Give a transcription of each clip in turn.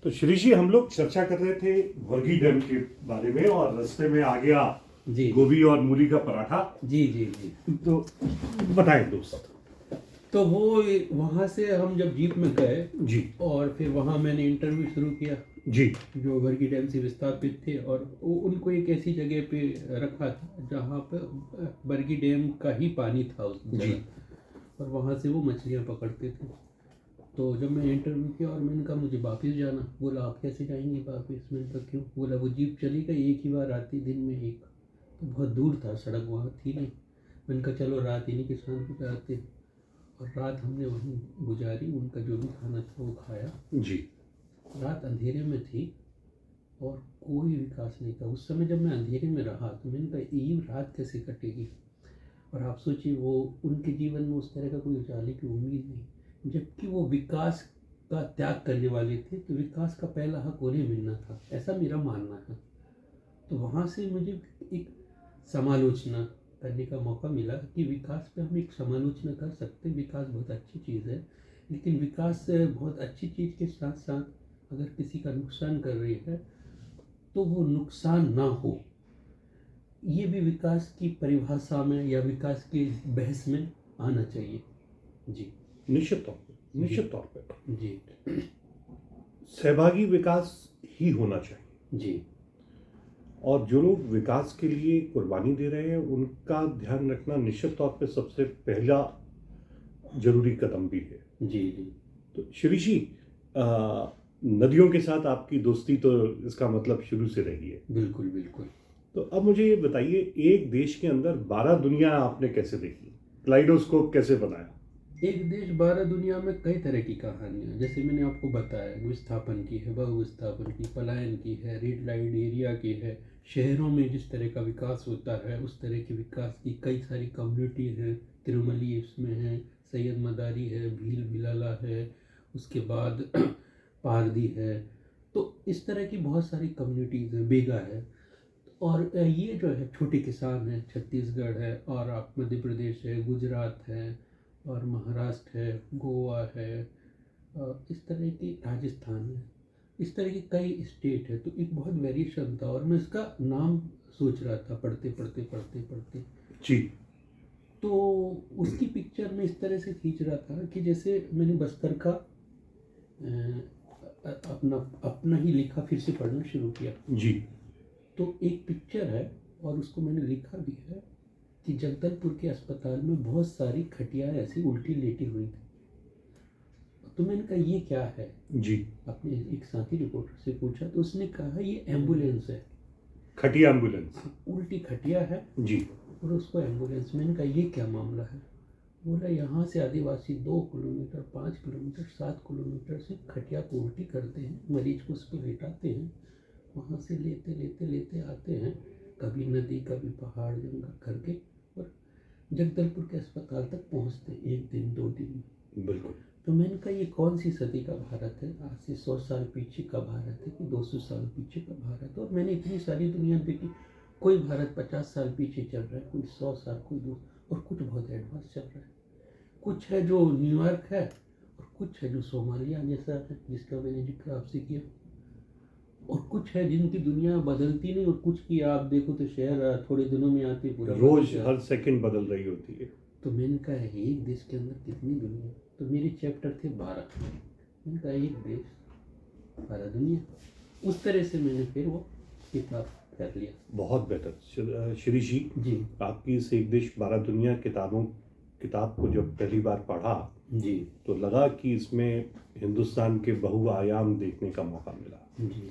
तो शिरीष जी, हम लोग चर्चा कर रहे थे वर्गी डैम के बारे में और रास्ते में आ गया जी गोभी और मूली का पराठा। जी जी जी। तो बताएं दोस्त। तो वो वहाँ से हम जब जीप में गए जी और फिर वहाँ मैंने इंटरव्यू शुरू किया जी जो वर्गी डैम से विस्थापित थे, और वो उनको एक ऐसी जगह पे रखा था जहाँ पे वर्गी डैम का ही पानी था उस जी। जगह, और वहाँ से वो मछलियाँ पकड़ते थे। तो जब मैं इंटरव्यू किया और मैंने कहा मुझे वापस जाना, बोला आप कैसे जाएंगे वापस? मैंने कहा क्यों? बोला वो जीप चली गई, एक ही बार आती दिन में एक, तो बहुत दूर था, सड़क वहाँ थी नहीं। मैंने कहा चलो रात इन्हीं के साथ गुजारते, और रात हमने वहीं गुजारी। उनका जो भी खाना था वो खाया। जी रात अंधेरे में थी और कोई विकास नहीं था। उस समय जब मैं अंधेरे में रहा तो मैंने कहा ये रात कैसे कटेगी? और आप सोचिए, वो उनके जीवन में उस तरह का कोई उजाले की उम्मीद नहीं, जबकि वो विकास का त्याग करने वाले थे। तो विकास का पहला हक उन्हें मिलना था, ऐसा मेरा मानना है। तो वहाँ से मुझे एक समालोचना करने का मौका मिला कि विकास पे हम एक समालोचना कर सकते हैं। विकास बहुत अच्छी चीज़ है, लेकिन विकास बहुत अच्छी चीज़ के साथ साथ अगर किसी का नुकसान कर रही है तो वो नुकसान ना हो, ये भी विकास की परिभाषा में या विकास की बहस में आना चाहिए। जी निश्चित तौर पे, निश्चित तौर पे जी सहभागी विकास ही होना चाहिए। जी और जो लोग विकास के लिए कुर्बानी दे रहे हैं उनका ध्यान रखना निश्चित तौर पे सबसे पहला जरूरी कदम भी है। जी जी। तो शिरीष जी, नदियों के साथ आपकी दोस्ती तो इसका मतलब शुरू से रही है। बिल्कुल बिल्कुल। तो अब मुझे ये बताइए, एक देश के अंदर 12 दुनिया आपने कैसे देखी? क्लाइडोस्कोप कैसे बनाया? एक देश 12 दुनिया में कई तरह की कहानियाँ, जैसे मैंने आपको बताया, विस्थापन की है, बहु विस्थापन की, पलायन की है, रेड लाइट एरिया की है, शहरों में जिस तरह का विकास होता है उस तरह के विकास की कई सारी कम्युनिटी हैं। तिरुमली इसमें है, सैयद मदारी है, भील भिलाला है, उसके बाद पारदी है। तो इस तरह की बहुत सारी कम्युनिटीज़ हैं, बेगा है। और ये जो है छोटे किसान है, छत्तीसगढ़ है, और आप मध्य प्रदेश है, गुजरात है, और महाराष्ट्र है, गोवा है, इस तरह की राजस्थान है, इस तरह की कई स्टेट है। तो एक बहुत वेरिएशन था, और मैं इसका नाम सोच रहा था पढ़ते पढ़ते पढ़ते पढ़ते। जी तो उसकी पिक्चर में इस तरह से खींच रहा था कि जैसे मैंने बस्तर का अपना अपना ही लिखा फिर से पढ़ना शुरू किया। जी तो एक पिक्चर है और उसको मैंने लिखा भी है कि जगदलपुर के अस्पताल में बहुत सारी खटिया ऐसी उल्टी लेटी हुई थी। तो मैंने कहा ये क्या है? जी। अपने एक साथी रिपोर्टर से पूछा तो उसने कहा ये एम्बुलेंस है। खटिया एम्बुलेंस? उल्टी खटिया है जी। और उसको एम्बुलेंस। मैंने कहा ये क्या मामला है? बोला यहाँ से आदिवासी 2 किलोमीटर, 5 किलोमीटर, 7 किलोमीटर से खटिया को उल्टी करते हैं, मरीज को उस पर लेटाते हैं, वहाँ से लेते लेते लेते आते हैं, कभी नदी कभी पहाड़ जंगल करके, और जगदलपुर के अस्पताल तक पहुँचते हैं 1 दिन 2 दिन में। बिल्कुल। तो मैंने कहा ये कौन सी सदी का भारत है? आज से 100 साल पीछे का भारत है कि 200 साल पीछे का भारत? और मैंने इतनी सारी दुनिया देखी, कोई भारत 50 साल पीछे चल रहा है, कोई 100 साल, कोई 2, और कुछ बहुत एडवांस चल रहा है। कुछ है जो न्यूयॉर्क है, और कुछ है जो सोमालिया जैसा है जिसका मैंने जिक्र आपसे किया, और कुछ है जिनकी दुनिया बदलती नहीं, और कुछ की आप देखो तो शहर थोड़े दिनों में आते पूरा रोज हर सेकंड बदल रही होती है। तो मैंने कहा एक देश के अंदर कितनी दुनिया? तो मेरे चैप्टर थे 12। मैंने कहा एक देश 12 दुनिया। उस तरह से मैंने फिर वो किताब कर लिया। बहुत बेहतर शिरीष जी। जी आपकी इस एक देश 12 दुनिया किताब को जब पहली बार पढ़ा जी तो लगा कि इसमें हिंदुस्तान के बहुआयाम देखने का मौका मिला। जी।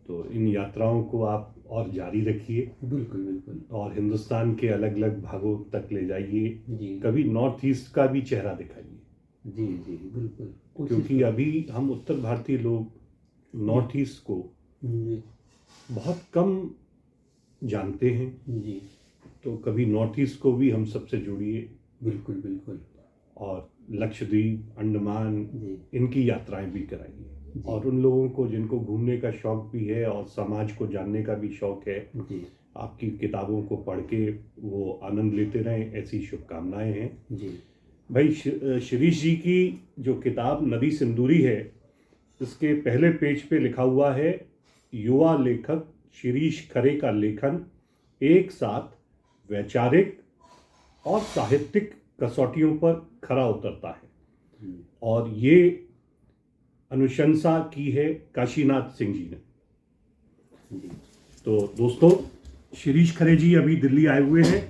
तो इन यात्राओं को आप और जारी रखिए बिल्कुल बिल्कुल। और हिंदुस्तान के अलग अलग भागों तक ले जाइए। जी कभी नॉर्थ ईस्ट का भी चेहरा दिखाइए, जी जी बिल्कुल। क्योंकि अभी हम उत्तर भारतीय लोग नॉर्थ ईस्ट को जी बहुत कम जानते हैं। जी तो कभी नॉर्थ ईस्ट को भी हम सबसे जोड़िए। बिल्कुल बिल्कुल। और लक्षद्वीप, अंडमान, जी इनकी यात्राएं भी कराइए। जी और उन लोगों को जिनको घूमने का शौक भी है और समाज को जानने का भी शौक है, जी आपकी किताबों को पढ़ के वो आनंद लेते रहें, ऐसी शुभकामनाएं हैं। जी। भाई शिरीष जी की जो किताब नदी सिंदूरी है, इसके पहले पेज पे लिखा हुआ है, युवा लेखक शिरीष खरे का लेखन एक साथ वैचारिक और साहित्यिक कसौटियों पर खरा उतरता है। और ये अनुशंसा की है काशीनाथ सिंह जी ने। तो दोस्तों, शिरीष खरे जी अभी दिल्ली आए हुए हैं